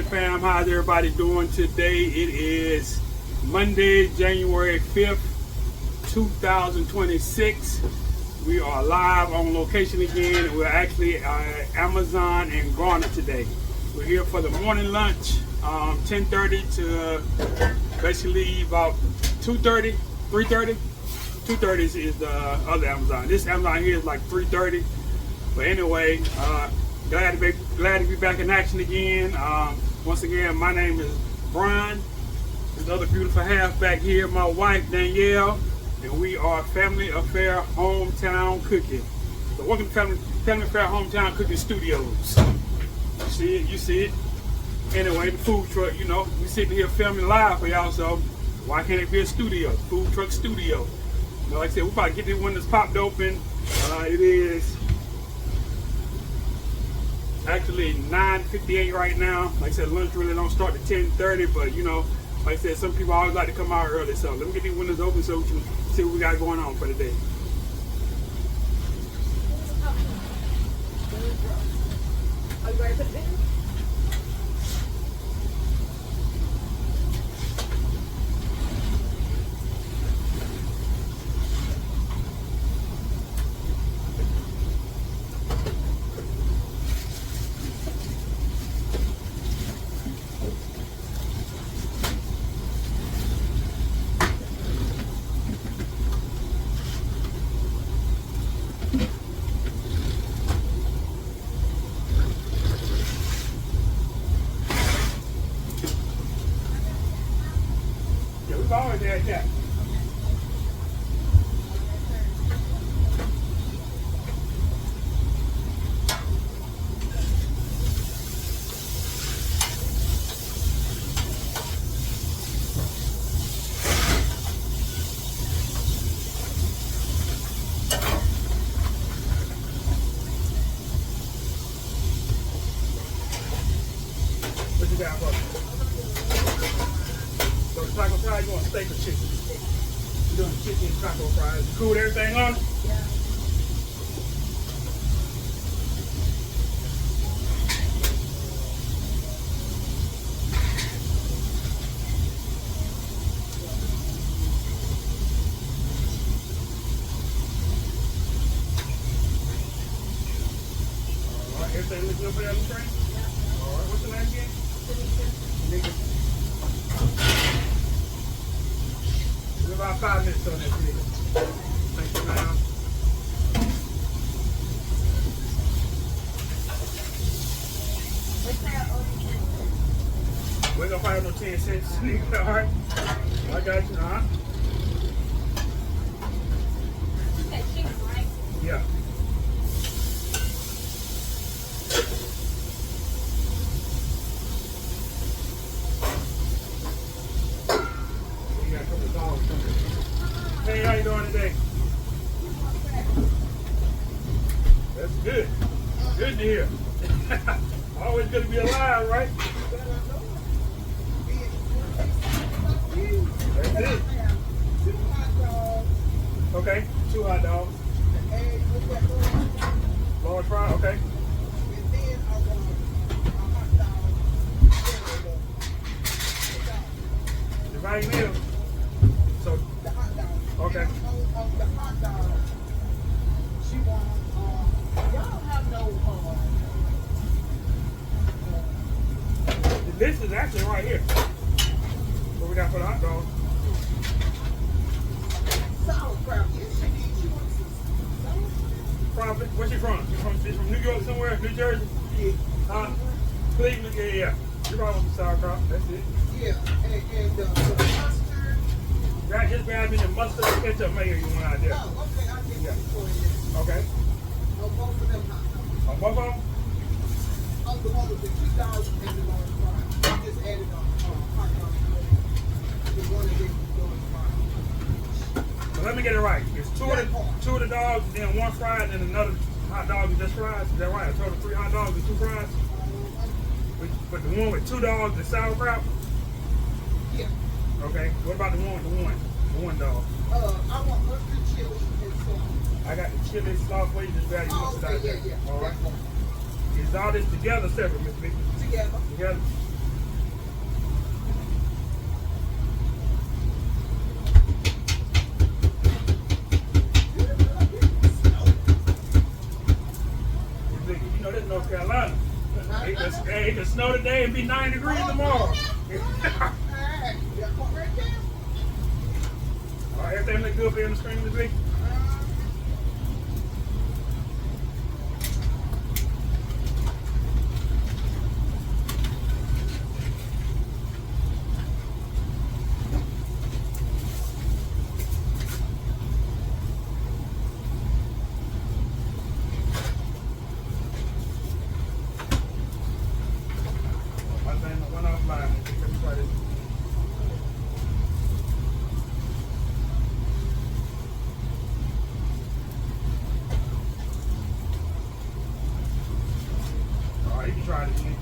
morning, fam. How's everybody doing today? It is Monday, January 5th, 2026. We are live on location again. We're actually at Amazon and Garner today. We're here for the morning lunch, 10:30 to basically about 2:30, 3:30. 2:30 is the other Amazon. This Amazon here is like 3:30. But anyway, glad to be back in action again. Once again, my name is Brian. This other beautiful half back here, my wife Danielle, and we are Family Affair Hometown Cooking. So welcome to Family Affair Hometown Cooking Studios. You see it. Anyway, the food truck, you know, we sitting here filming live for y'all, so why can't it be a studio? Food truck studio. You know, like I said, we'll probably get this one that's popped open. It is actually 9:58 right now. Like I said, lunch really don't start at 10:30, but you know, like I said, some people always like to come out early. So let me get these windows open so we can see what we got going on for the day. Are you ready for the video? Always had that. What you got, brother? So the taco fries, you want steak or chicken? We're doing chicken and taco fries. You cool with everything on it? Yeah. All right, everything looking good for that on the screen? Yeah. All right, what's your name again? Tanisha. About 5 minutes on that video. Thank you, ma'am. We're gonna find no 10 cents. All right. I got you. That chicken, right? Yeah. Hey, how you doing today? That's good. Good to hear. Always good to be alive, right? That's it. Okay, 2 hot dogs. Large fry, okay. Dividing meal. So, okay. The hot dog, she wants, y'all don't have no, The list is actually right here. What we got for the hot dog? sauerkraut. She wants some sauerkraut. Where's she from? She's from New York somewhere? New Jersey? Yeah. Cleveland? Yeah. You probably want some sauerkraut. That's it. Yeah, and the mustard. Right, just grab me the mustard and ketchup mayo you want out there. Oh, okay, I'll get that for you. Okay. Oh, both of them hot dogs. On both of them? Oh, the one with the $2 and the large fries. I just added on hot dog. The one that they doing fries. So let me get it right. It's two of the dogs, then 1 fry, and then another hot dog and just fries. Is that right? A total of 3 hot dogs and 2 fries? But the one with 2 dogs, the sauerkraut? Yeah. Okay. What about the one with the one dog? I want mustard, chili, and sauce. I got the chili sauce. Where you just grab your mustard out there. Yeah. All right. Is all this together or separate, Miss Vicky? Together. Together. Hey, it could snow today and be 9 degrees tomorrow. Hey, that part right there. All right, everything look good for you on the screen this week? One thing went offline. Let me try this. All right, you can try it again.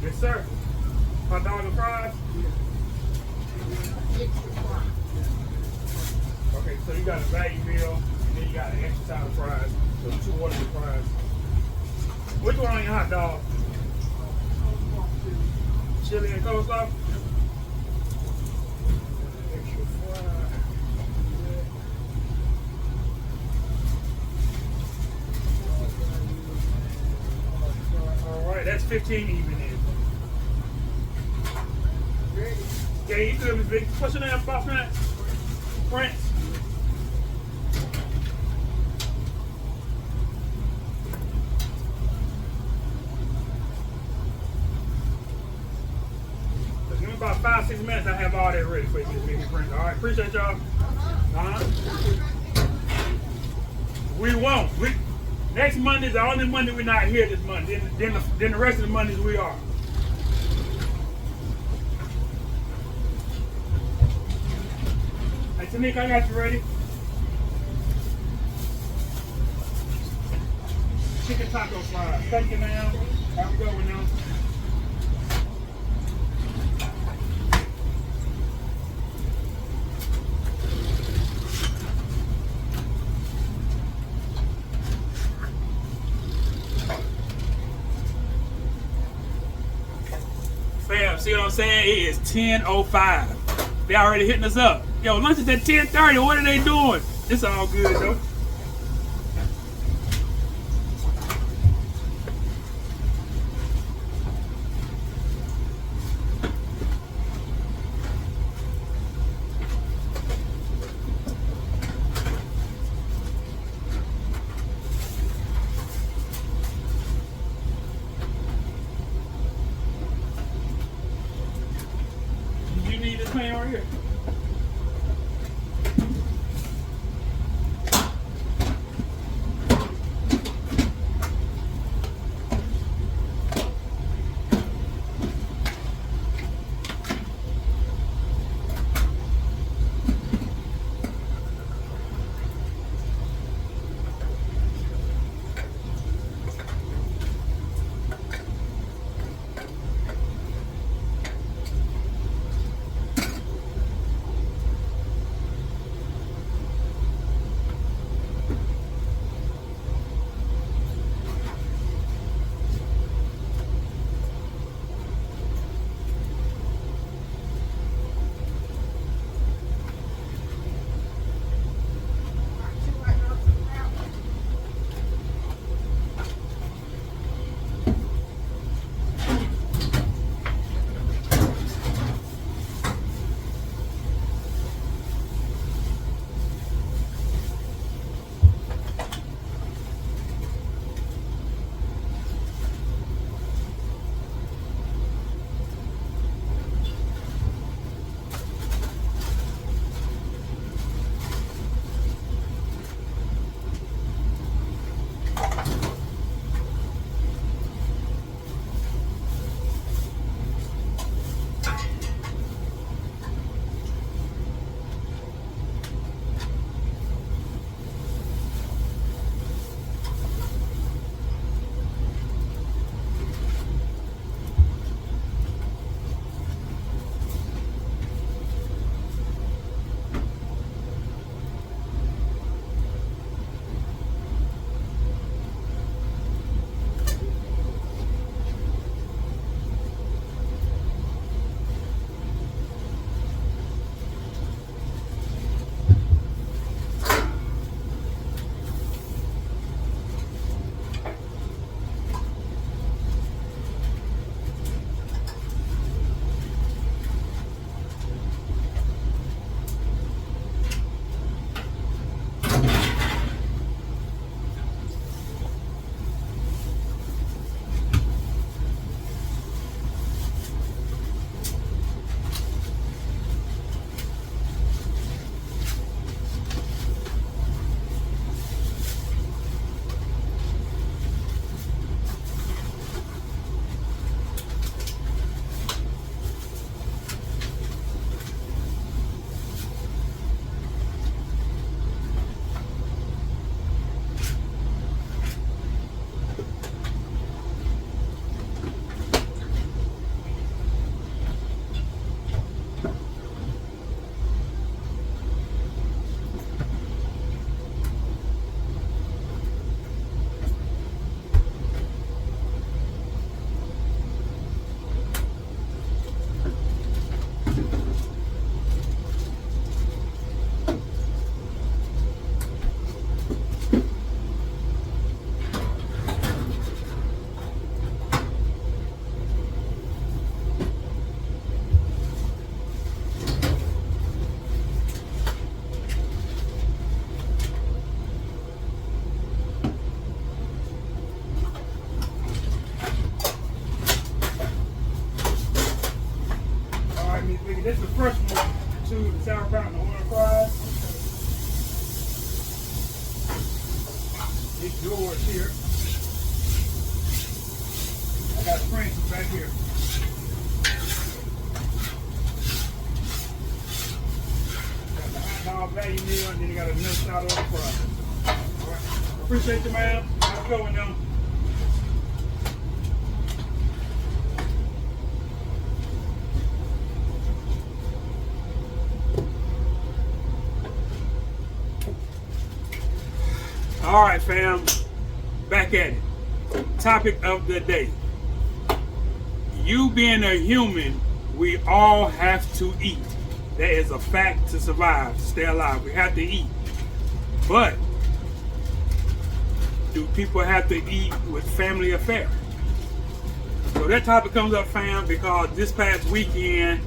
Yes, sir. Hot dog and fries. Okay, so you got a value meal, and then you got an extra side of fries. So 2 orders of fries. Which one on your hot dog? Chili and coleslaw? Extra fry. All right, that's 15 even then. Yeah, you good, Miss Vicky. What's your name, boss man? Prince. Give me about 5-6 minutes. I have all that ready for you, Miss Vicky Prince. All right, appreciate y'all. We won't. Next Monday is the only Monday we're not here this month. Then the rest of the Mondays we are. Hey, Tanika, I got you ready. Chicken taco fries. Thank you, ma'am. Have a good one now. Fam, see what I'm saying? It is 10:05. They already hitting us up. Yo, lunch is at 10:30. What are they doing? It's all good though. You need this pan right here. two, the sauerkraut, and the oil fries. It's yours here. I got French's back here. Got the hot dog value meal, and then you got a nut out of the fries. All right. Appreciate you, man. Have a good one, now. All right, fam, back at it. Topic of the day. You being a human, we all have to eat. That is a fact to survive, to stay alive. We have to eat. But do people have to eat with family affair? So that topic comes up, fam, because this past weekend,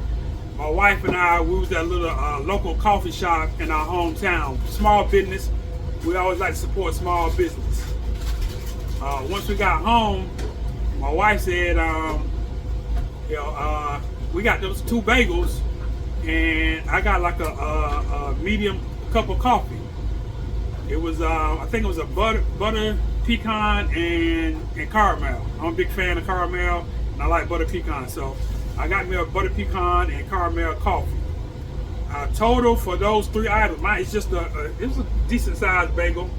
my wife and I, we was at a little local coffee shop in our hometown. Small business. We always like to support small business. Once we got home, my wife said, we got those 2 bagels, and I got like a medium cup of coffee. It was, I think it was a butter pecan and caramel. I'm a big fan of caramel, and I like butter pecan, so I got me a butter pecan and caramel coffee. Total for those 3 items, it's just it was a decent sized bagel,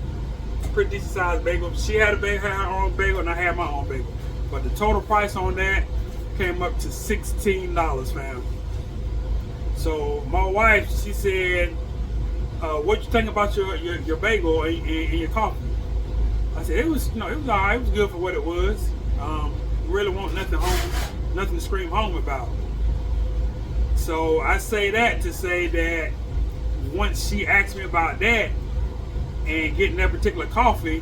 pretty decent sized bagel. She had her own bagel, and I had my own bagel. But the total price on that came up to $16, fam. So my wife, she said, "What you think about your bagel and your coffee?" I said, "It was, it was alright. It was good for what it was. Really want nothing to scream home about." So I say that to say that once she asked me about that and getting that particular coffee,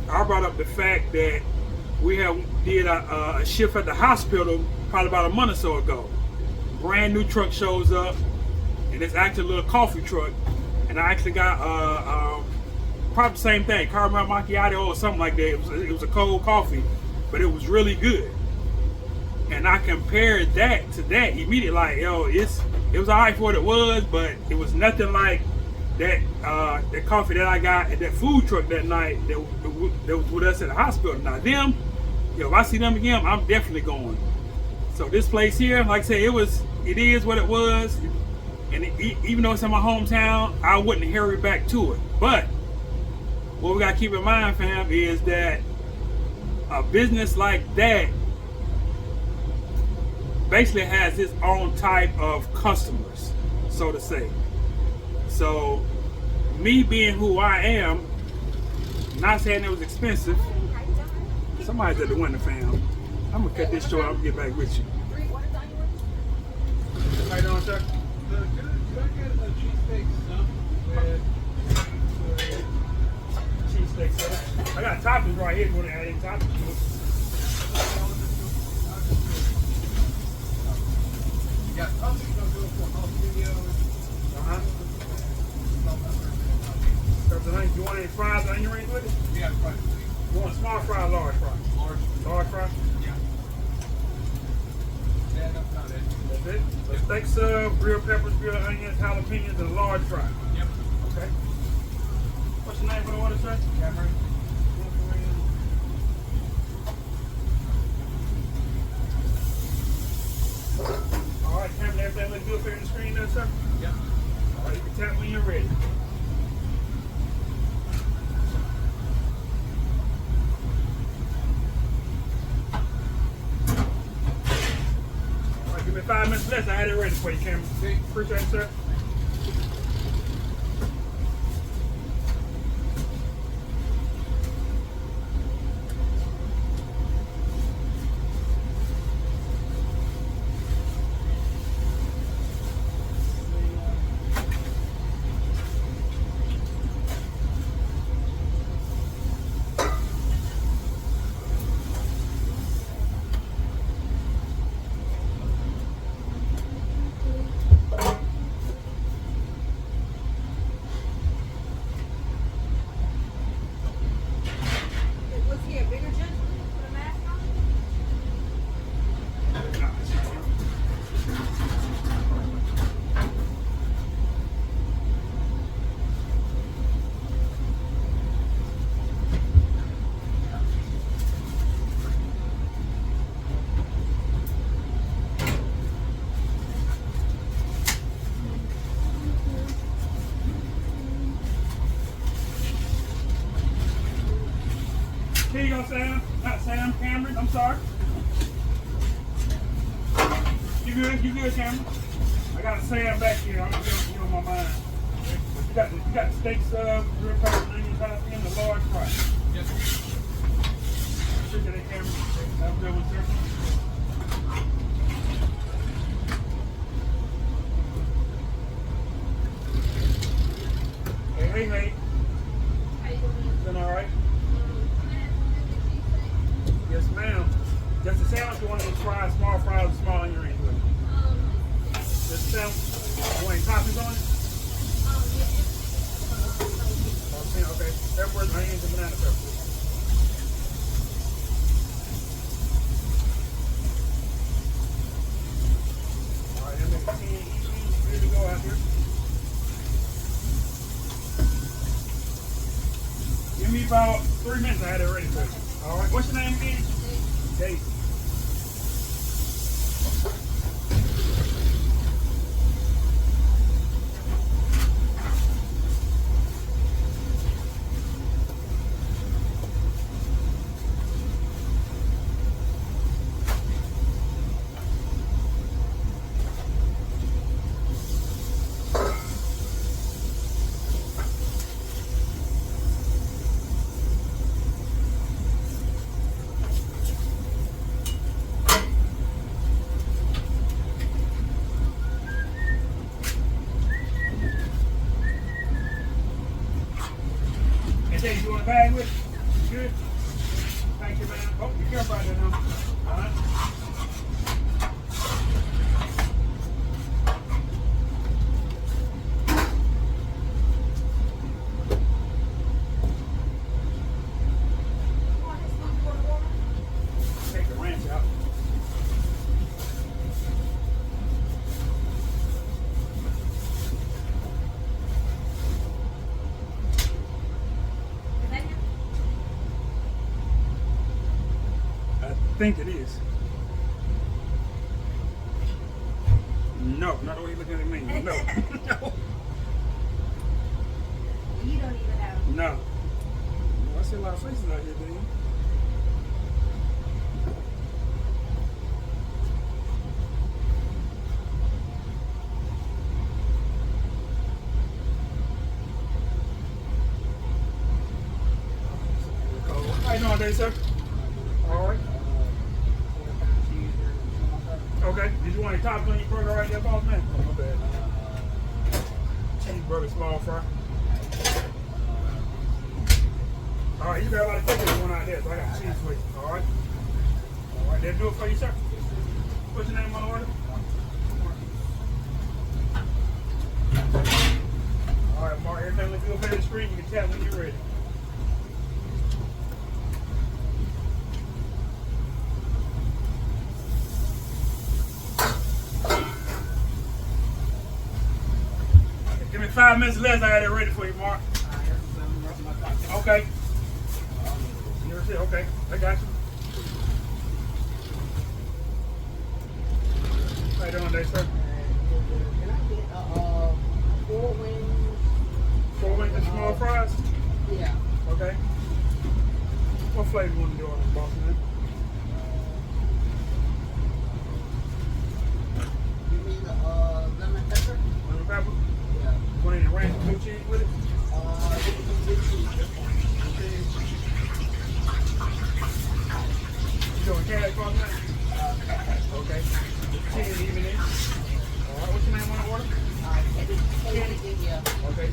I brought up the fact that we did a shift at the hospital probably about a month or so ago. Brand new truck shows up, and it's actually a little coffee truck, and I actually got probably the same thing, caramel macchiato or something like that. It was a cold coffee, but it was really good. And I compared that to that immediately, like, yo, it was alright for what it was, but it was nothing like that coffee that I got at that food truck that night that was with us at the hospital. Now them, if I see them again, I'm definitely going. So this place here, like I say, it is what it was, and even though it's in my hometown, I wouldn't hurry back to it. But what we gotta keep in mind, fam, is that a business like that basically has its own type of customers, so to say. So me being who I am, not saying it was expensive. Somebody's at the window, fam. I'm gonna cut this short. I'm gonna get back with you. How you doing, sir? Could I get a cheesesteak sub with Cheesesteak, sir. I got toppings right here. You want to add any toppings to it? Yeah, I'm just gonna do it for jalapenos. You want any fries, onion rings with it? Yeah, fries. You want a small fry or large fry? Large. Large fry? Yeah. Yeah, that's not it. That's it? So steak sub, grilled peppers, grilled onions, jalapenos, and a large fry. Yep. Okay. What's your name for the order, sir? Cameron. All right, Cameron, everything look good for you on the screen there, sir? Yep. All right, you can tap when you're ready. All right, give me 5 minutes less. I had it ready for you, Cameron. Okay. Appreciate it, sir. Sam? Not Sam, Cameron. I'm sorry. You good, Cameron? I got Sam back here. I'm you on my mind. You got the steak sub, grilled peppers, onions, jalapeno, the large fry. Yes, sir. Appreciate it, Cameron. Have a good one, sir. Hey. How you doing? Been all right? Yes, ma'am. Just the sandwich, you want to fry small fries with small onion rings with it. Just the sandwich, you want any toppings on it? Okay. Peppers, onions, and banana peppers. All right, that makes 10 easy. Ready to go out here. Give me about 3 minutes. I had it ready for you. All right. What's your name again? Dave. Hey, you want a bag with you? Good? Thank you, man. Oh, be careful out there now. All right. Take the ranch out. I think it is. No, not the way you're looking at me. No. No. You don't even know. No. I see a lot of faces out here, dude. How you doing today, sir? All right. Okay. Did you want any toppings on your burger right there, boss man? Oh, my bad. Cheeseburger, small fry. All right, you got a lot of chicken going out there, so I got cheese for you. All right. All right, they'll do it for you, sir. What's your name on the order? All right, Mark, everything looks good on the screen. You can tell when you're ready. Give me 5 minutes less. I had it ready for you, Mark. Okay. Okay, I got you. How you doing today, sir? Can I get 4 wings? 4 wings and small fries? Yeah. Okay. What flavor you want to do on this, boss man? Give me the lemon pepper. Lemon pepper? Yeah. Want any ranch blue cheese with it? You doing cash, boss man? Okay. 10 even in. All right, what's your name on the order? Okay.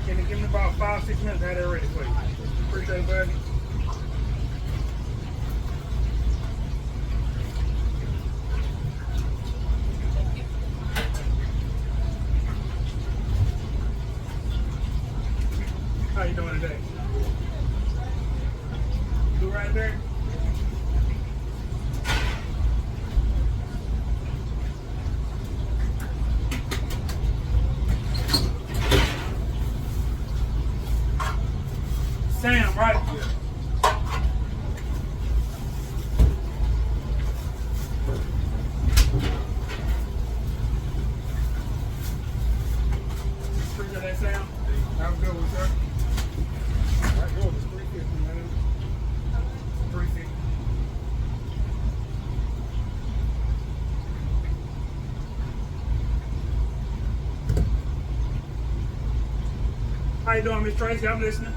Can you give me about 5-6 minutes? I had it ready for you. Appreciate it, buddy. How you doing today? You right there? Sam, right? Appreciate that, Sam. Have a good one, sir. All right, go. It's 350, man. How you doing, Miss Tracy? I'm listening.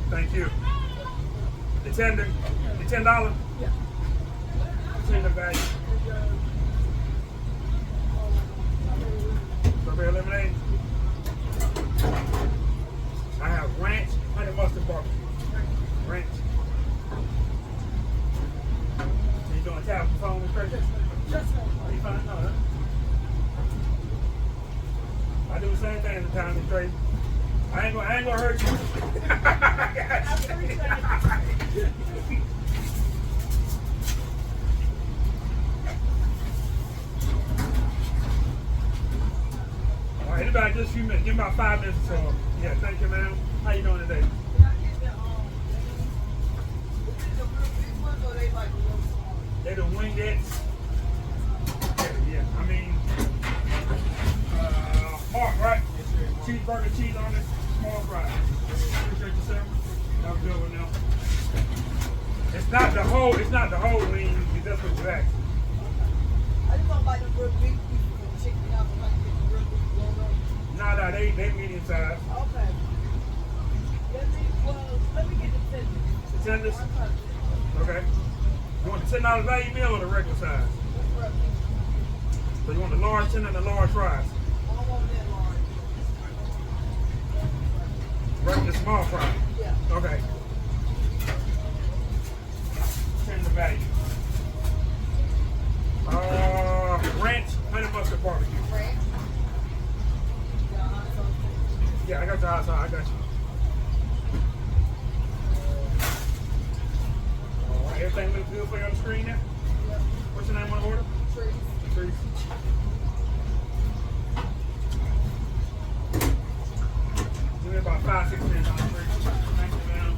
Thank you. The $10. Yeah. Tender value. Strawberry lemonade. I have ranch, honey mustard barbecue. Ranch. You doing tap on the phone, Miss Tracy? Are you fine? No, huh? I do the same thing at the time, Miss Tracy. I ain't gonna hurt you. All right, anybody, just a few minutes. Give me about 5 minutes or so. Yeah, thank you, ma'am. How you doing today? They the wingettes. Yeah, I mean, Mark, right? Cheeseburger, cheese on it, small fries. Appreciate you, sir. That was good one now. It's not the whole wing, that's what you asked. I just don't like the real big pieces of chicken. I don't like to get the real big blown up. Nah, they medium size. Okay. Let me get the tenders. The tenders? I'm trying to Okay. You want the $10 value meal or the regular size? So you want the large tender and the large fries? I don't want that large. Regular small fry? Yeah. Okay. Tender value. Ranch, honey mustard barbecue. Ranch. Yeah, hot sauce. Yeah, I got the hot sauce. I got you. All right, everything looks good for you on the screen there? Yep. What's your name on the order? Trees. Trees. Give me about 5-6 minutes on the screen. Thank you, ma'am.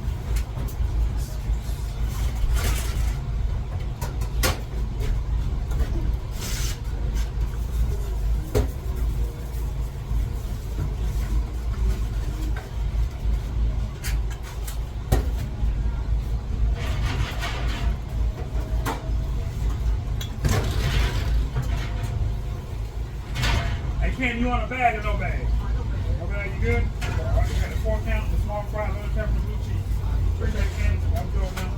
Hey, Ken, you want a bag or no bag? No bag, you good? All right, you got the 4 count, the small fry, little pepper, and blue cheese. Appreciate it, Ken. Have a good one now.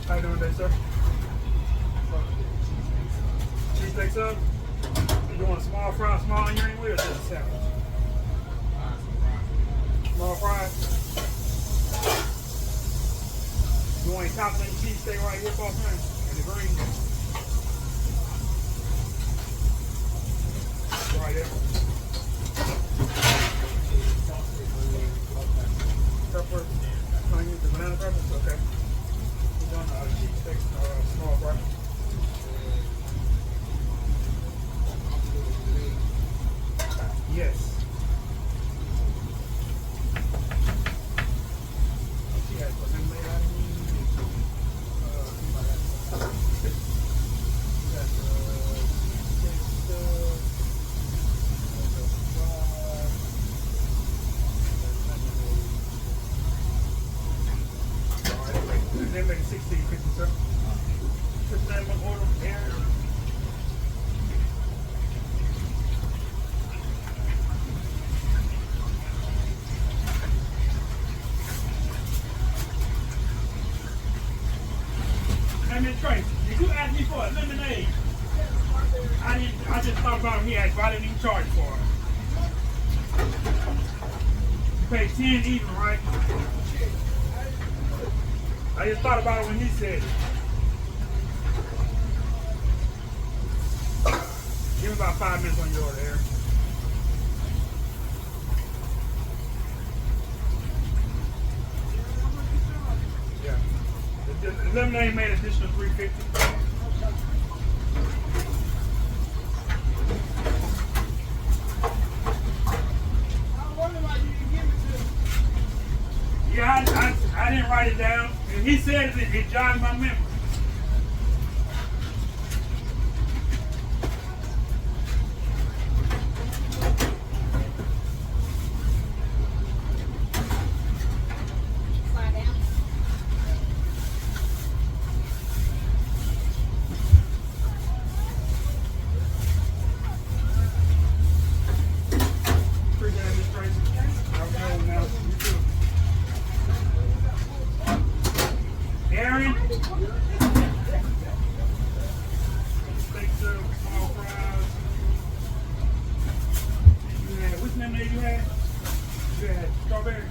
How you doing today, sir? Cheesesteak sub? You want a small fry, small onion ring, or just a sandwich? Small fries? You want a top thing cheesesteak right here, boss man? And the green. Right there. Pepper, onion, the banana peppers, okay. We're doing cheesesteak, small fry. Yes. She has lemonade out of me. They make 16.50, sir. What's the name of the order? Aaron? Hey, Miss Tracy, did you ask me for a lemonade? I just thought about it. He asked, but I didn't even charge for it. You pay 10 even, right? I just thought about it when he said it. Give me about 5 minutes on your order, Aaron. Yeah. The lemonade made additional $3.50. Yeah, I didn't write it down. And he said it jogged my memory. Slide down. Steak sub, small fries. You had, which lemonade you had? You had strawberry?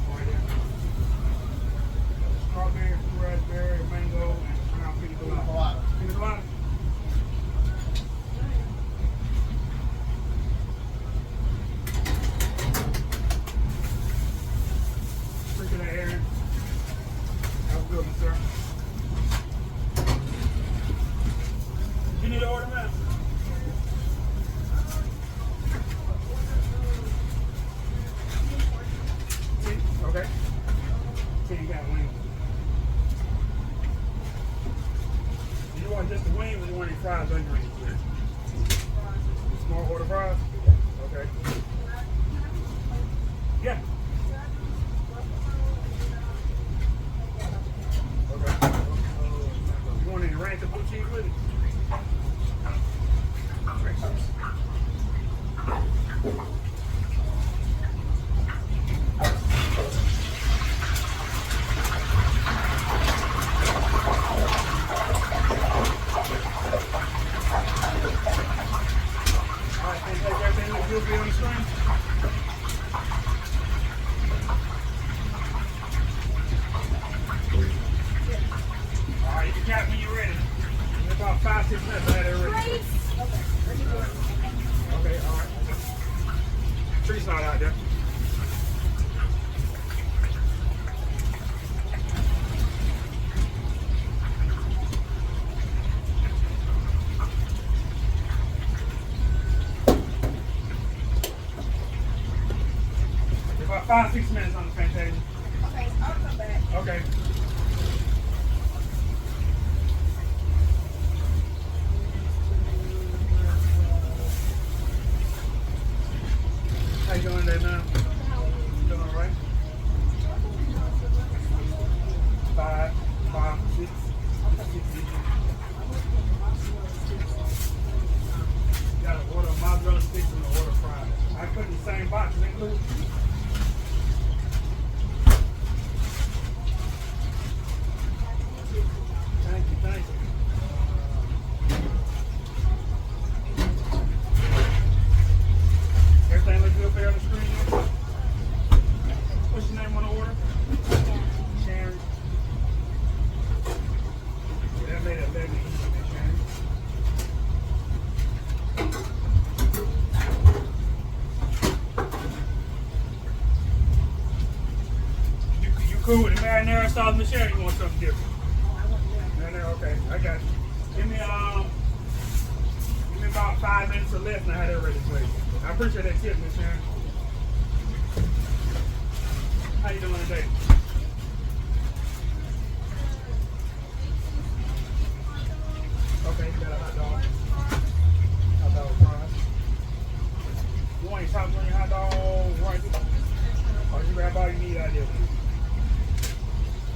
Right there. Strawberry, raspberry, mango, and brown pina colada. Pina colada? Appreciate that, Aaron. That was good, sir. You need to order, man? Okay. So you got wings. Do you want just the wings or you want any fries on your wings? Small order fries? Okay. Yeah. Okay. You want any ranch or blue cheese with it? Alright, and take everything that you'll be on the screen. Alright, you can count when you're ready. In about 5-6 minutes, I had it ready. Okay, alright. Tree's not out there. About 5-6 minutes on the Fantasia. Okay, I'll come back. Okay. How you doing today, man? Doing all right? 5, 6. You got to order mozzarella sticks and order fries. I put in the same box, is that included? Thank you, thank you. Everything looks good there on the screen? What's your name on the order? Sharon. That made it better easy, Sharon. You cool with the marinara sauce, Michelle? You want something different? Marinara, okay, I got you. Give me about 5 minutes or less, and I had it ready for you. I appreciate that tip, Miss Sharon. How you doing today? Okay, you got a hot dog. Hot dog fries. You want any toppings on your hot dog right? Or you grab all you need out there?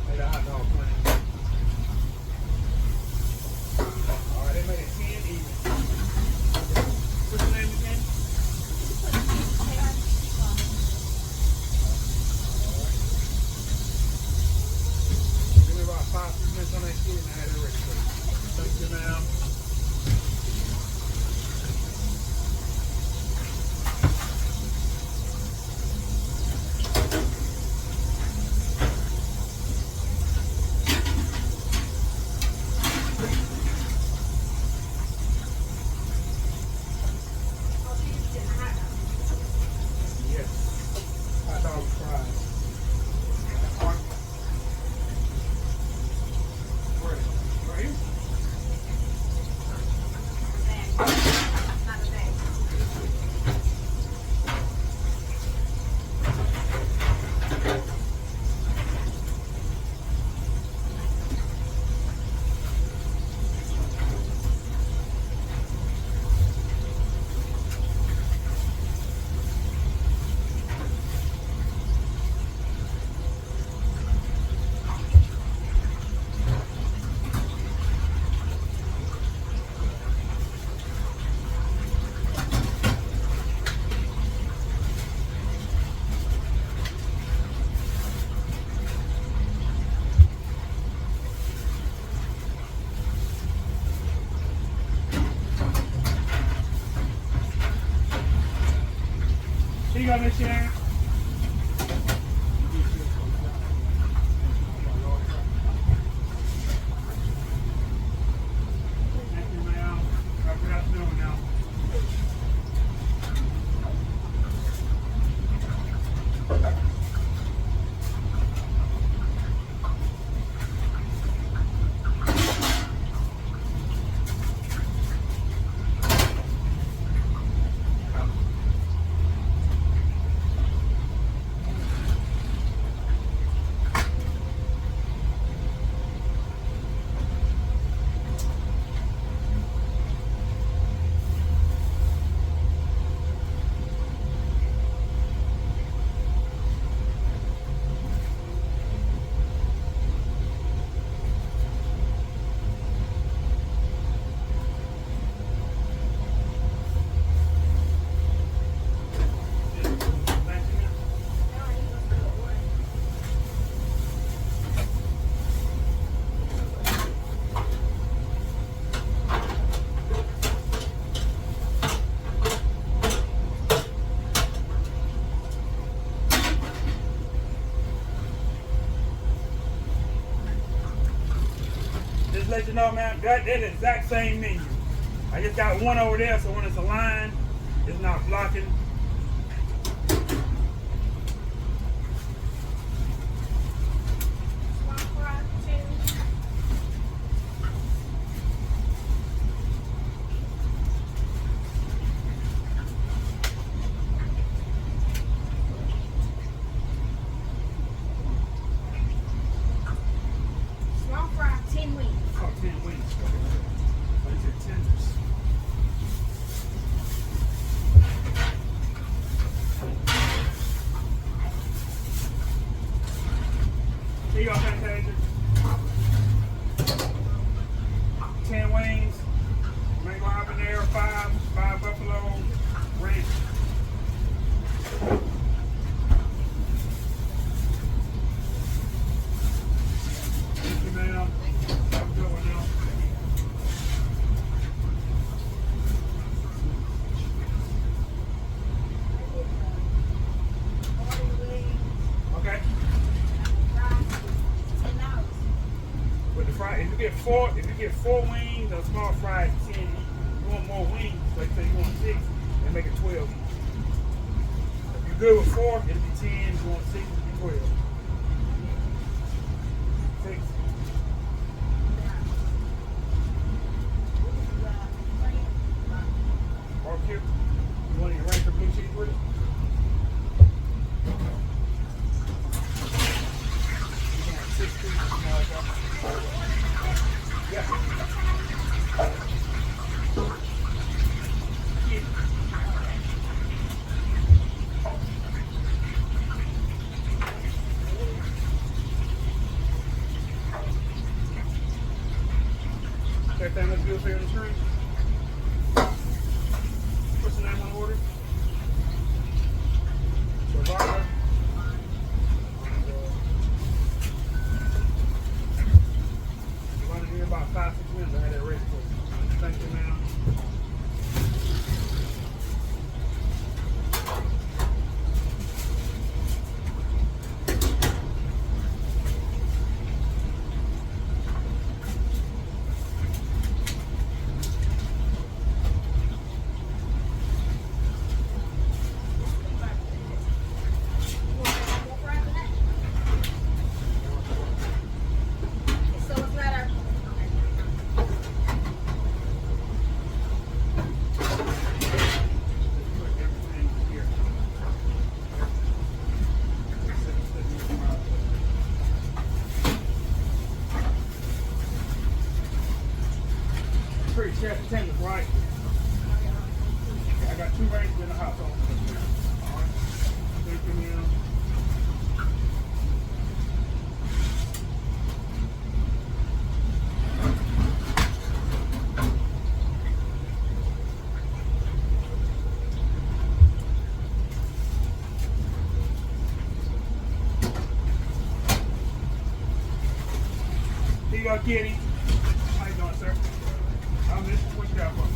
Make that hot dog plain. Alright, they made it 10 even. What's your name again? Give me about 5-6 minutes on that shit and I had it ready for you. Thank you, ma'am. Yes. Hot dog fries. Where? got Miss Sharon? Thank you, ma'am. Good afternoon now. Thank you, ma'am. Just let you know, man, that exact same menu. I just got one over there, so when it's aligned, it's not blocking. Small fry, 10. Small fry, 10 wings. Oh, 10 wings. Oh, you said tenders. Here you go, Fantasia. 10 wings, mango habanero, 5 buffalo ranch. Thank you, ma'am. Have a good one now. Okay. With the fry, if you get four wings, a small fry is 10 each. You want more wings, like say you want 6, then make it 12 each. If you're good with 4, it'll be 10. If you want 6, it'll be 12. 6. Barbecue. You want any ranch or blue cheese with it? You want 6 pieces, something like that? Yeah. Everything looks good for you on the screen? What's the name on the order? Survivor. Running here about 5-6 minutes. I had that ready for you. Thank you, ma'am. So it's not a Pretty chef tenders, right? I got 2 ranges in the hot sauce. All right. Thank you, ma'am. Here you go, Kitty. How you doing, sir? Miss, what you got for me?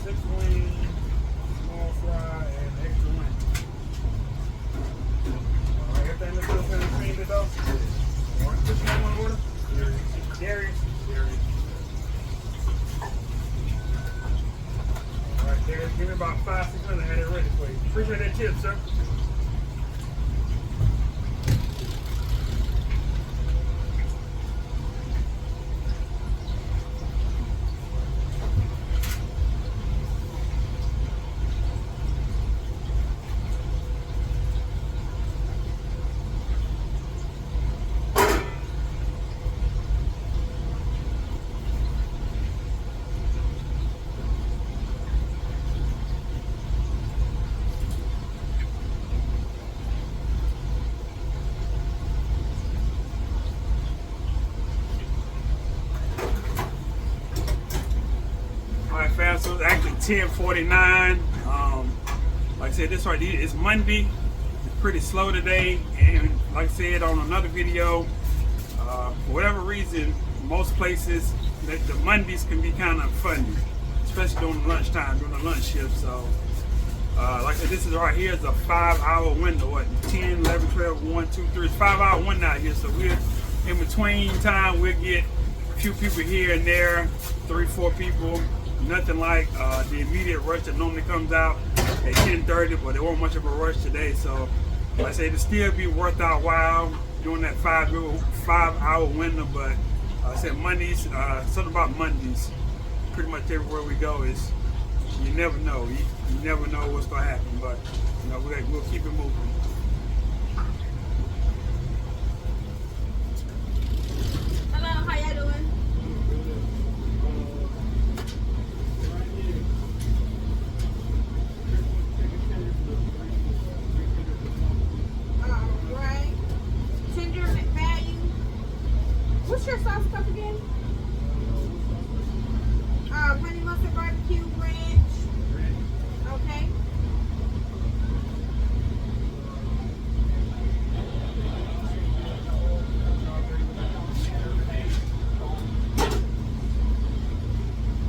6 wings, small fry, and extra wing. Alright, everything looks good for the screen though? Alright, which one want to order? Darius. Alright, Darius, give me about 5-6 minutes, I had it ready for you. Appreciate that tip, sir. Alright, fam, so it's actually 10:49. Like I said, this right here is Monday. It's pretty slow today, and like I said on another video, for whatever reason, most places the Mondays can be kind of funny, especially during lunchtime, during the lunch shift. So, like I said, this is right here is a 5-hour window. What 10, 11, 12, 1, 2, 3, it's 5-hour window out here. So we're in between time. We'll get a few people here and there, 3, 4 people. Nothing like the immediate rush that normally comes out at 10:30, but there wasn't much of a rush today. So, like I say, it'll still be worth our while doing that 5-hour window. But I said Mondays, something about Mondays. Pretty much everywhere we go is you never know. You never know what's gonna happen. But you know we'll keep it moving. Hello, how y'all doing? Alright. Tender value. What's your sauce cup again? Honey mustard barbecue ranch. Okay.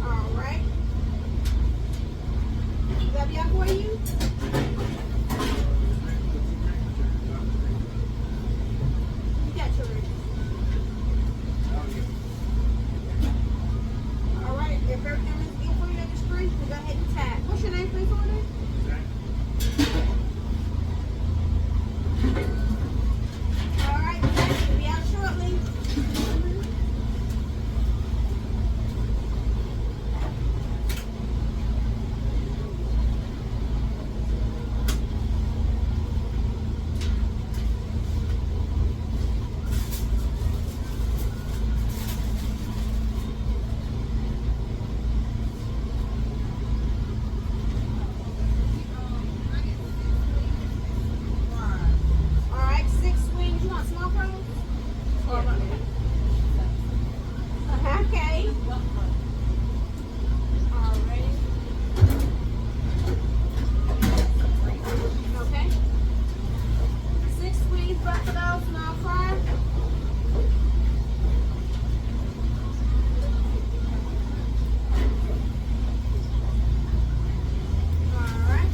Alright. Is that y'all for you? You got yours. Alright, if everything is good for you at the street, we'll go ahead and tap. What's your name, please, order? Alright, we'll be out shortly. Alright, 6 wings. You want small fries? Okay. Alright. Okay. 6 wings, buffalo, small fry. Alright.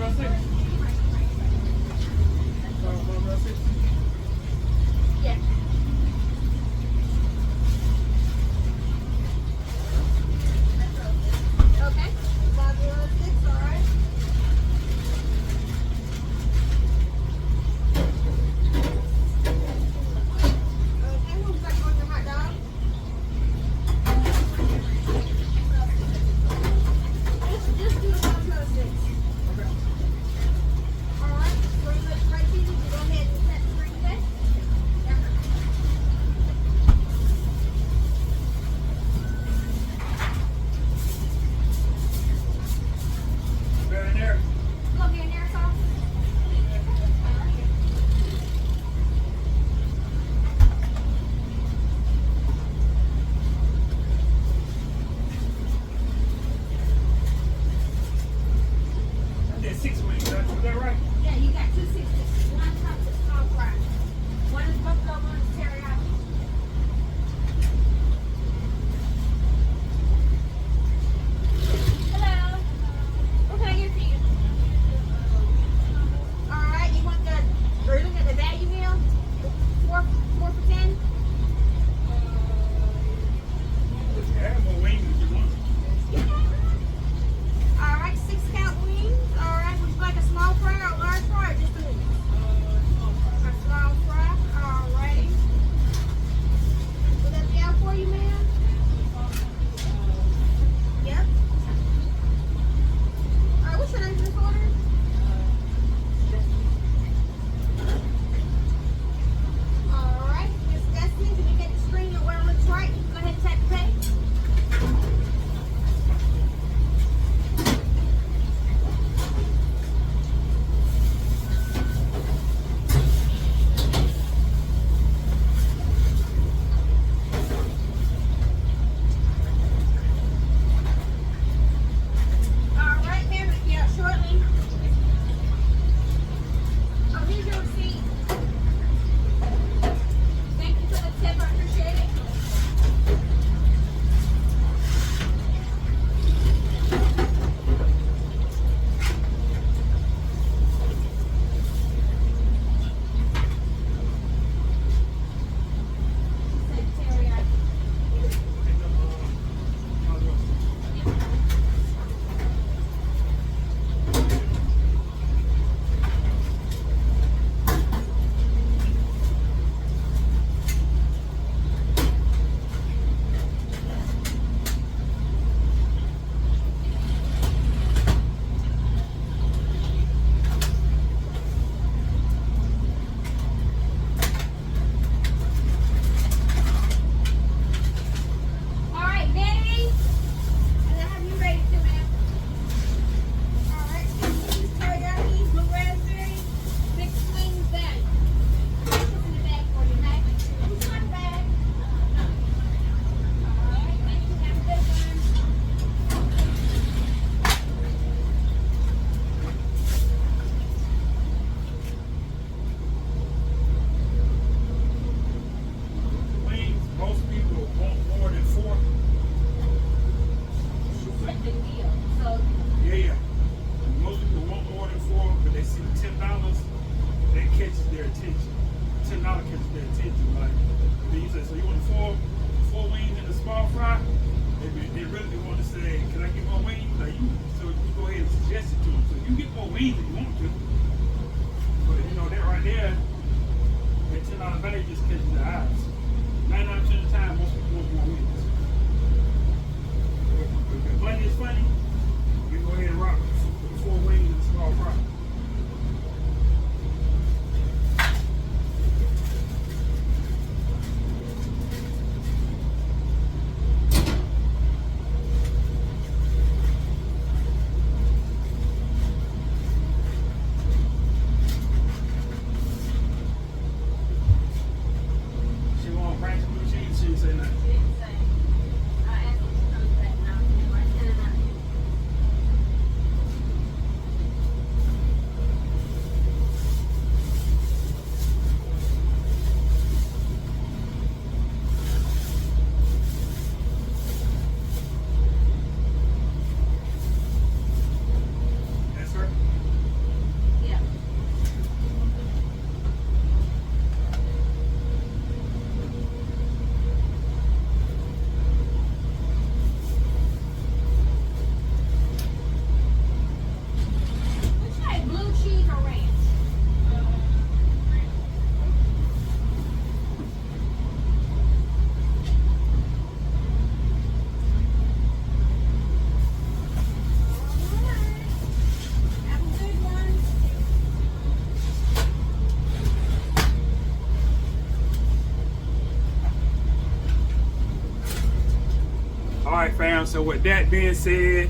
real six. One real six. Yeah. Okay. 506, all right. Okay, what was that on your hot dog? Just do the 506. Okay. All right. Pretty much right here. You go ahead and set the screen there. Very there. Look in there, sauce. I did 6 wings. Is that right? Yeah, you got 260. One cup of small fry. One is buffalo, one is teriyaki. Hello. What can I get for you? All right, you want the, are you looking at the value meal? Four for 10? Add more wings if you want. All right, 6 count wings. All right, would you like a small fry or a large fry or just the wings? A small fry. All righty. Would that be out for you, ma'am? Yep. All right, what's your name for this order? All right, Miss Destiny, can you get the screen or where it looks right? You can go ahead and tap pay. All right, ma'am, we'll be out shortly. Oh, here's your receipt. Thank you for the tip, I appreciate it. Said teriyaki. All right, Vanity. And I have you ready to, ma'am. All right, 6 wings, teriyaki, blue raspberry, 6 wings, then. This is in the bag for you, okay? Who's in the bag? All right, thank you. Have a good one. Wings, most people want more than 4. Split the deal. So, Yeah. Most people want more than 4, but they see the $10, that catches their attention. $10 catches their attention. Like, then you say, so you want 4 wings and a small fry? They really want to say, can I get more wings? Like so you go ahead and suggest it to them. So you can get more wings if you want to. But you know, that right there, that $10 value just catches their eyes. 99% of the time, most people want more wings. If money is funny, you go ahead and rock with the 4 wings and a small fry. fam. So with that being said,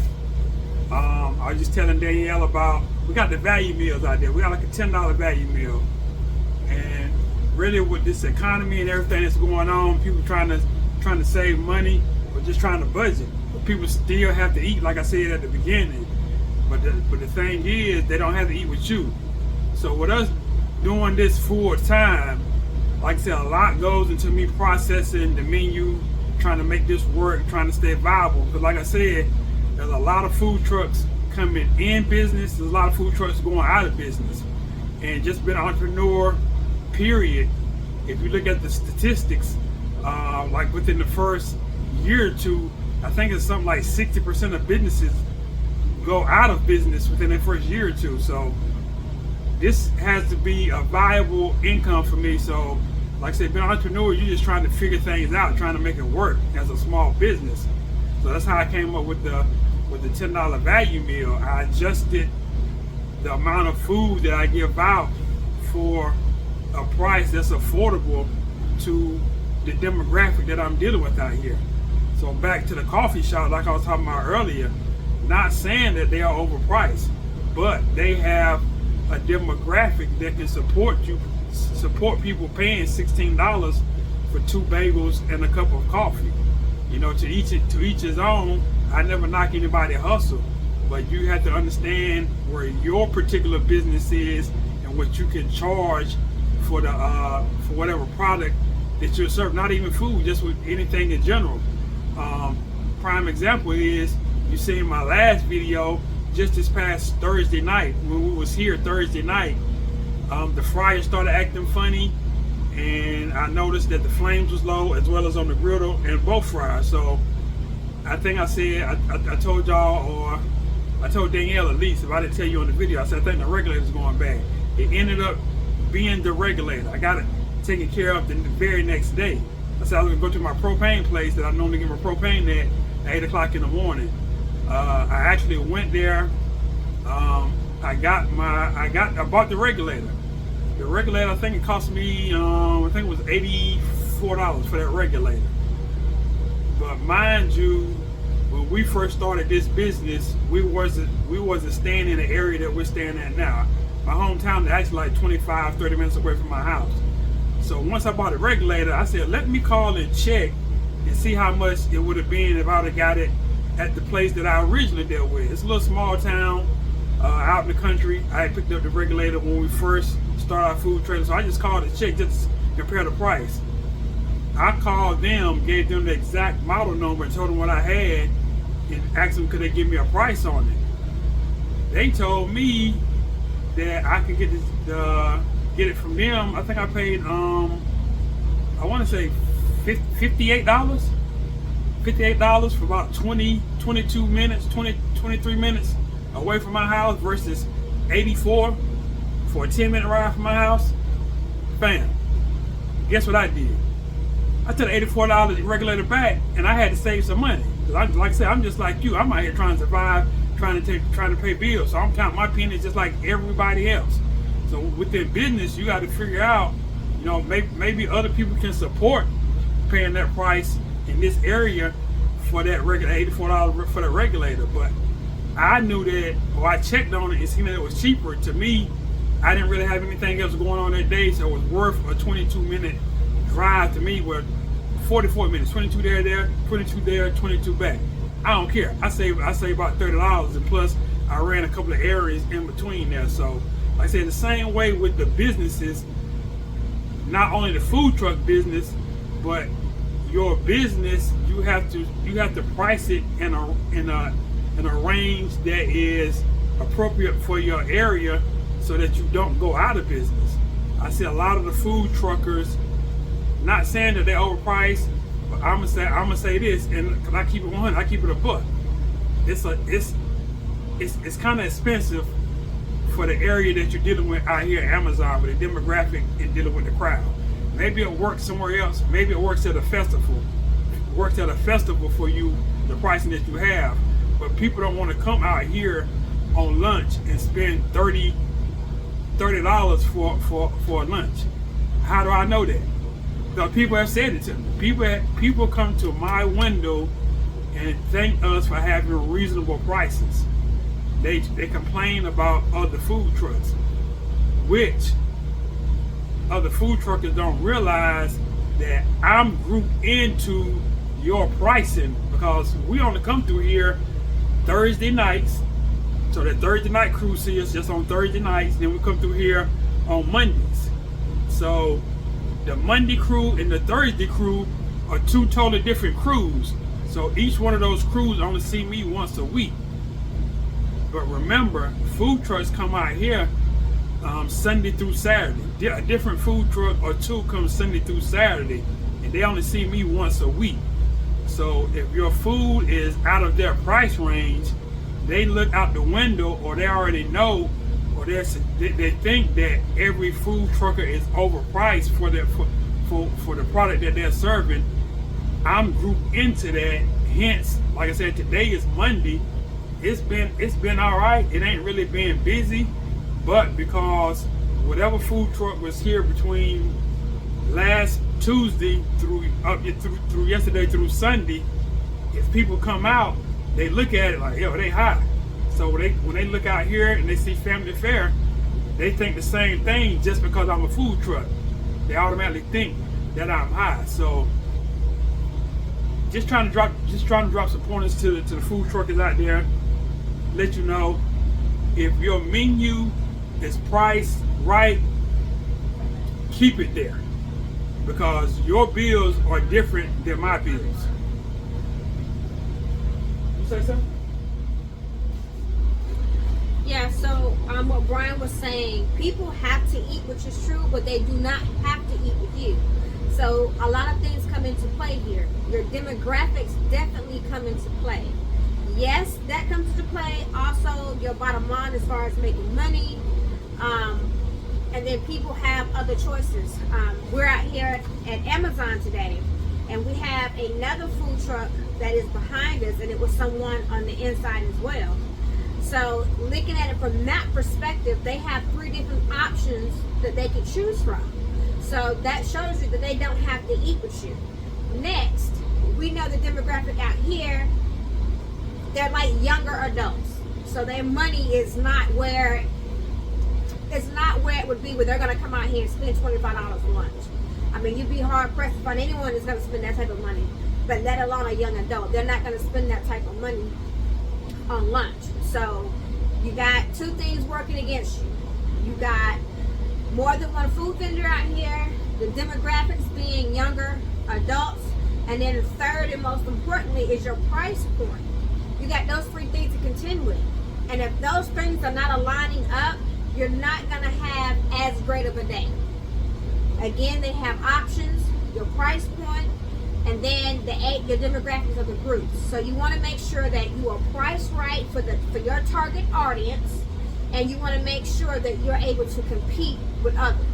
I was just telling Danielle about, we got the value meals out there. We got like a $10 value meal. And really with this economy and everything that's going on, people trying to save money or just trying to budget. But people still have to eat, like I said at the beginning. But the thing is, they don't have to eat with you. So with us doing this full time, like I said, a lot goes into me processing the menu, trying to make this work, trying to stay viable. Because like I said, there's a lot of food trucks coming in business. There's a lot of food trucks going out of business. And just being an entrepreneur, period, if you look at the statistics, like within the first year or two, I think it's something like 60% of businesses go out of business within their first year or two. So this has to be a viable income for me. So like I said, being an entrepreneur, you're just trying to figure things out, trying to make it work as a small business. So that's how I came up with the $10 value meal. I adjusted the amount of food that I give out for a price that's affordable to the demographic that I'm dealing with out here. So back to the coffee shop, like I was talking about earlier, not saying that they are overpriced, but they have a demographic that can support people paying $16 for 2 bagels and a cup of coffee. You know, to each his own. I never knock anybody hustle, but you have to understand where your particular business is and what you can charge for the for whatever product that you're serving. Not even food, just with anything in general. Prime example is, you seen my last video just this past Thursday night when we was here Thursday night. The fryer started acting funny, and I noticed that the flames was low as well as on the griddle and both fryers. So I think I said, I told y'all, or I told Danielle at least, if I didn't tell you on the video, I said I think the regulator's going bad. It ended up being the regulator. I got it taken care of the very next day. I said I was gonna go to my propane place that I normally get my propane at 8 o'clock in the morning. I actually went there. I bought the regulator. The regulator, I think it cost me, I think it was $84 for that regulator. But mind you, when we first started this business, we wasn't staying in the area that we're staying at now. My hometown is actually like 25, 30 minutes away from my house. So once I bought a regulator, I said, let me call and check and see how much it would have been if I would have got it at the place that I originally dealt with. It's a little small town out in the country. I had picked up the regulator when we first started our food trailer, so I just called to check, just to compare the price. I called them, gave them the exact model number and told them what I had and asked them could they give me a price on it. They told me that I could get it from them. I think I paid I want to say $58 for about 22 minutes, 23 minutes away from my house versus $84 for a 10-minute ride from my house. Bam. Guess what I did? I took the $84 regulator back, and I had to save some money. Cause like I said, I'm just like you. I'm out here trying to survive, trying to pay bills. So I'm counting my pennies just like everybody else. So within business, you got to figure out, you know, maybe other people can support paying that price in this area for that regular $84 for the regulator. But I knew that, or I checked on it and seen that it was cheaper. To me, I didn't really have anything else going on that day, so it was worth a 22-minute drive to me, where 44 minutes, 22 there, 22 there, 22 back. I don't care. I saved about $30, and plus I ran a couple of areas in between there. So like I said, the same way with the businesses, not only the food truck business, but your business, you have to price it in a range that is appropriate for your area, so that you don't go out of business. I see a lot of the food truckers, not saying that they're overpriced, but I'm gonna say this, and because I keep it 100, I keep it a buck. It's kind of expensive for the area that you're dealing with out here at Amazon, with the demographic and dealing with the crowd. Maybe it works somewhere else. Maybe it works at a festival. It works at a festival for you, the pricing that you have. But people don't want to come out here on lunch and spend $30 for a lunch. How do I know that? Because people have said it to me. People come to my window and thank us for having reasonable prices. They complain about other food trucks, which other food truckers don't realize that I'm grouped into your pricing because we only come through here Thursday nights. So the Thursday night crew see us just on Thursday nights, then we come through here on Mondays. So the Monday crew and the Thursday crew are two totally different crews. So each one of those crews only see me once a week. But remember, food trucks come out here Sunday through Saturday. A different food truck or two comes Sunday through Saturday, and they only see me once a week. So if your food is out of their price range, they look out the window, or they already know, or they think that every food trucker is overpriced for the product that they're serving. I'm grouped into that. Hence, like I said, today is Monday. It's been all right. It ain't really been busy, but because whatever food truck was here between last Tuesday through yesterday through Sunday, if people come out, they look at it like, yo, they high. So when they look out here and they see Family Fare, they think the same thing just because I'm a food truck. They automatically think that I'm high. So just trying to drop some pointers to the food truckers out there. Let you know, if your menu is priced right, keep it there, because your bills are different than my bills. You say something? Yeah, so what Brian was saying, people have to eat, which is true, but they do not have to eat with you. So a lot of things come into play here. Your demographics definitely come into play. Yes, that comes into play. Also, your bottom line as far as making money. And then people have other choices. We're out here at Amazon today, and we have another food truck that is behind us, and it was someone on the inside as well. So looking at it from that perspective, they have 3 different options that they could choose from. So that shows you that they don't have to eat with you. Next, we know the demographic out here, they're like younger adults. So their money is not where it would be where they're going to come out here and spend $25 for lunch. I mean, you'd be hard pressed to find anyone that's going to spend that type of money, but let alone a young adult. They're not going to spend that type of money on lunch. So you got 2 things working against you. You got more than one food vendor out here, the demographics being younger adults, and then third and most importantly is your price point. You got those 3 things to contend with. And if those things are not aligning up, you're not going to have as great of a day. Again, they have options, your price point, and then your demographics of the groups. So you want to make sure that you are priced right for your target audience, and you want to make sure that you're able to compete with others.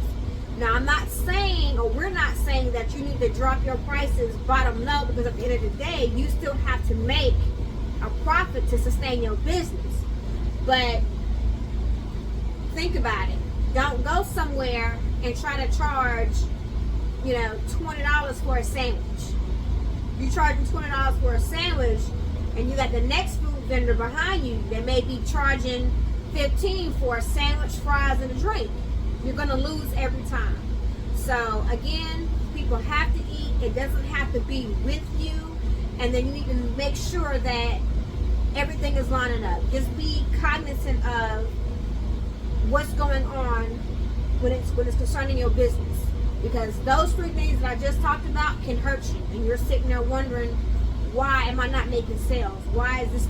Now, I'm not saying, or we're not saying that you need to drop your prices bottom low, because at the end of the day, you still have to make a profit to sustain your business. But think about it. Don't go somewhere and try to charge, $20 for a sandwich. You charging $20 for a sandwich, and you got the next food vendor behind you that may be charging $15 for a sandwich, fries, and a drink. You're going to lose every time. So again, people have to eat. It doesn't have to be with you. And then you need to make sure that everything is lining up. Just be cognizant of what's going on when it's concerning your business. Because those 3 things that I just talked about can hurt you. And you're sitting there wondering, why am I not making sales? Why is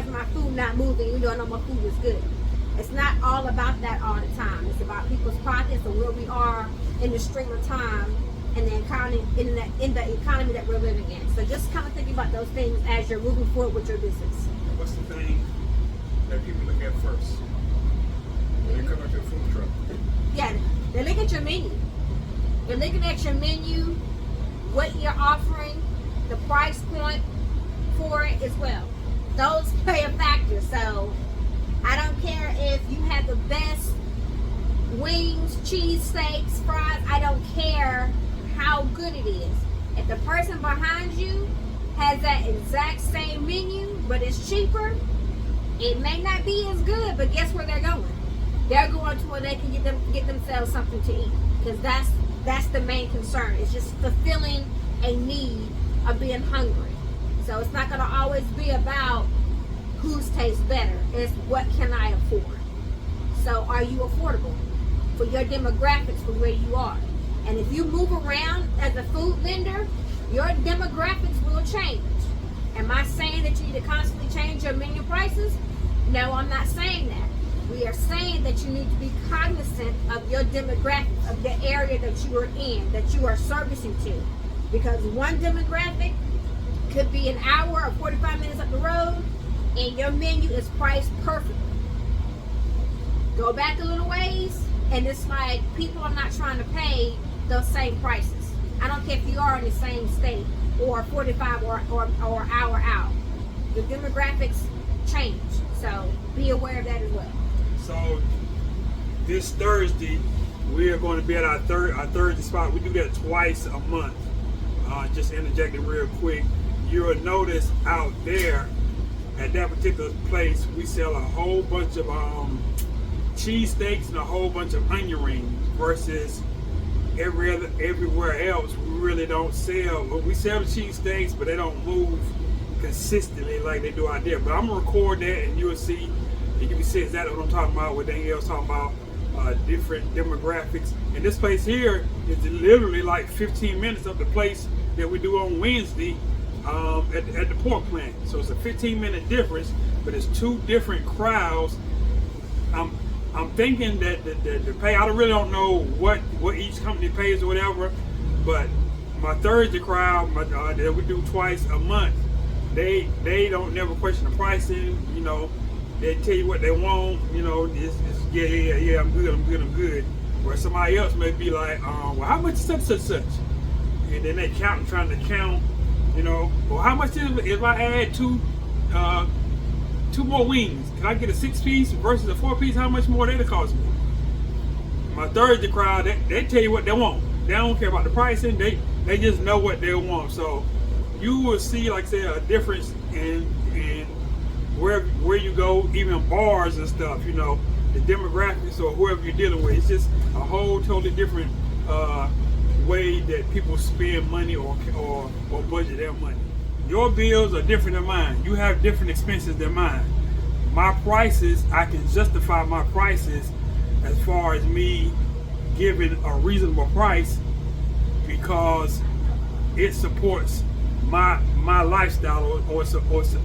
my food not moving even though I know my food is good? It's not all about that all the time. It's about people's pockets and where we are in the stream of time and the economy in the economy that we're living in. So just kind of think about those things as you're moving forward with your business. What's the thing that people look at first when they come up to a food truck? Yeah, they look at your menu. They're looking at your menu, what you're offering, the price point for it as well. Those play a factor. So I don't care if you have the best wings, cheese steaks, fries. I don't care how good it is. If the person behind you has that exact same menu, but it's cheaper, it may not be as good, but guess where they're going? They're going to where they can get themselves something to eat, because that's the main concern. It's just fulfilling a need of being hungry. So it's not going to always be about whose tastes better. It's what can I afford. So are you affordable for your demographics for where you are? And if you move around as a food vendor, your demographics will change. Am I saying that you need to constantly change your menu prices? No, I'm not saying that. We are saying that you need to be cognizant of your demographics, of the area that you are in, that you are servicing to. Because one demographic could be an hour or 45 minutes up the road, and your menu is priced perfectly. Go back a little ways, and it's like people are not trying to pay those same prices. I don't care if you are in the same state or 45 or hour out. The demographics change, so be aware of that as well. So this Thursday, we are going to be at our Thursday spot. We do that twice a month. Just interjecting real quick, you'll notice out there at that particular place, we sell a whole bunch of cheesesteaks and a whole bunch of onion rings versus everywhere else. We really don't sell. Well, we sell the cheesesteaks, but they don't move consistently like they do out there. But I'm gonna record that, and you'll see. You can see exactly what I'm talking about. What Danielle's talking about, different demographics. And this place here is literally like 15 minutes of the place that we do on Wednesday at the pork plant. So it's a 15-minute difference, but it's two different crowds. I'm thinking that the pay, I really don't know what each company pays or whatever, but my Thursday crowd that we do twice a month, they don't never question the pricing. You know, they tell you what they want. You know, it's yeah, I'm good. Where somebody else may be like, well, how much is such? And then they trying to count. You know, well, how much is if I add two more wings? Can I get a 6-piece versus a 4-piece? How much more that'll cost me? My Thursday crowd, they tell you what they want. They don't care about the pricing. They just know what they want. So you will see, like I said, a difference in where you go, even bars and stuff. You know, the demographics or whoever you're dealing with. It's just a whole totally different way that people spend money or budget their money. Your bills are different than mine. You have different expenses than mine. My prices, I can justify my prices as far as me giving a reasonable price because it supports my lifestyle or supports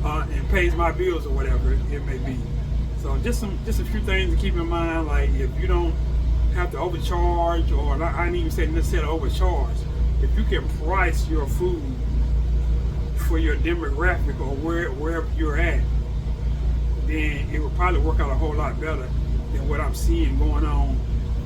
and pays my bills or whatever it may be. So just a few things to keep in mind. Like if you don't have to overcharge, or I didn't even say necessarily overcharge. If you can price your food for your demographic or wherever you're at, then it will probably work out a whole lot better than what I'm seeing going on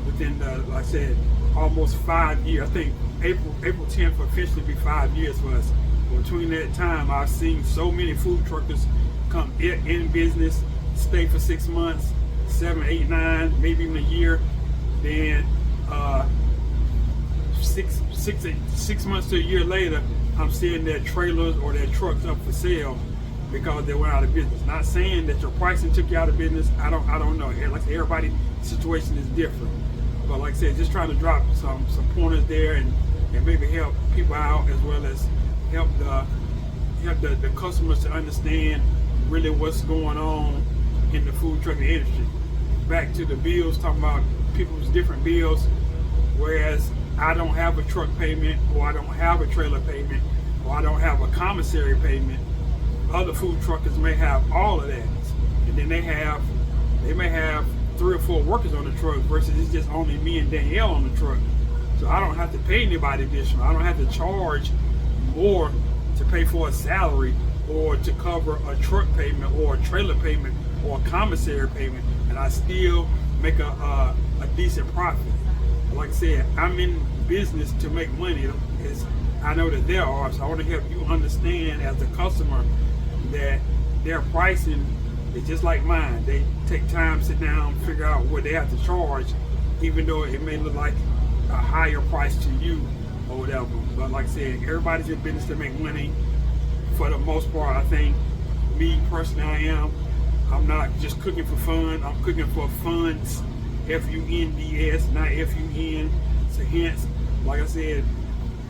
within the, like I said, almost 5 years. I think April 10th will officially be 5 years for us. Between that time, I've seen so many food truckers come in business, stay for 6 months, 7, 8, 9, maybe even a year. Then 6 months to a year later, I'm seeing their trailers or their trucks up for sale because they went out of business. Not saying that your pricing took you out of business. I don't know. Like everybody's situation is different. But like I said, just trying to drop some pointers there and maybe help people out, as well as help the customers to understand really what's going on in the food trucking industry. Back to the bills, talking about people's different bills, whereas I don't have a truck payment, or I don't have a trailer payment, or I don't have a commissary payment. Other food truckers may have all of that, and then they may have 3 or 4 workers on the truck versus it's just only me and Danielle on the truck. So I don't have to pay anybody additional. I don't have to charge more to pay for a salary or to cover a truck payment or a trailer payment or a commissary payment, and I still make a decent profit. Like I said, I'm in business to make money. I know that there are, so I want to help you understand as a customer that their pricing is just like mine. They take time, sit down, figure out what they have to charge, even though it may look like a higher price to you or whatever. But like I said, everybody's in business to make money. For the most part, I think me personally, I'm not just cooking for fun. I'm cooking for funds, F-U-N-D-S, not F-U-N. So hence, like I said,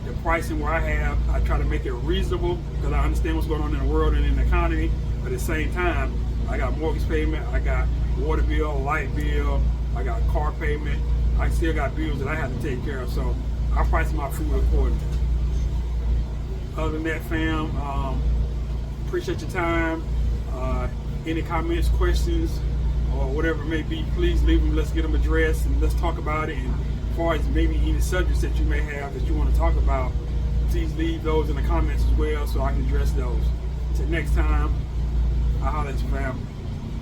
the pricing where I try to make it reasonable because I understand what's going on in the world and in the economy. But at the same time, I got mortgage payment, I got water bill, light bill, I got car payment. I still got bills that I have to take care of. So I price my food accordingly. Other than that, fam, appreciate your time. Any comments, questions, or whatever it may be, please leave them. Let's get them addressed and let's talk about it. And as far as maybe any subjects that you may have that you want to talk about, please leave those in the comments as well so I can address those. Until next time, I'll holler at you, fam.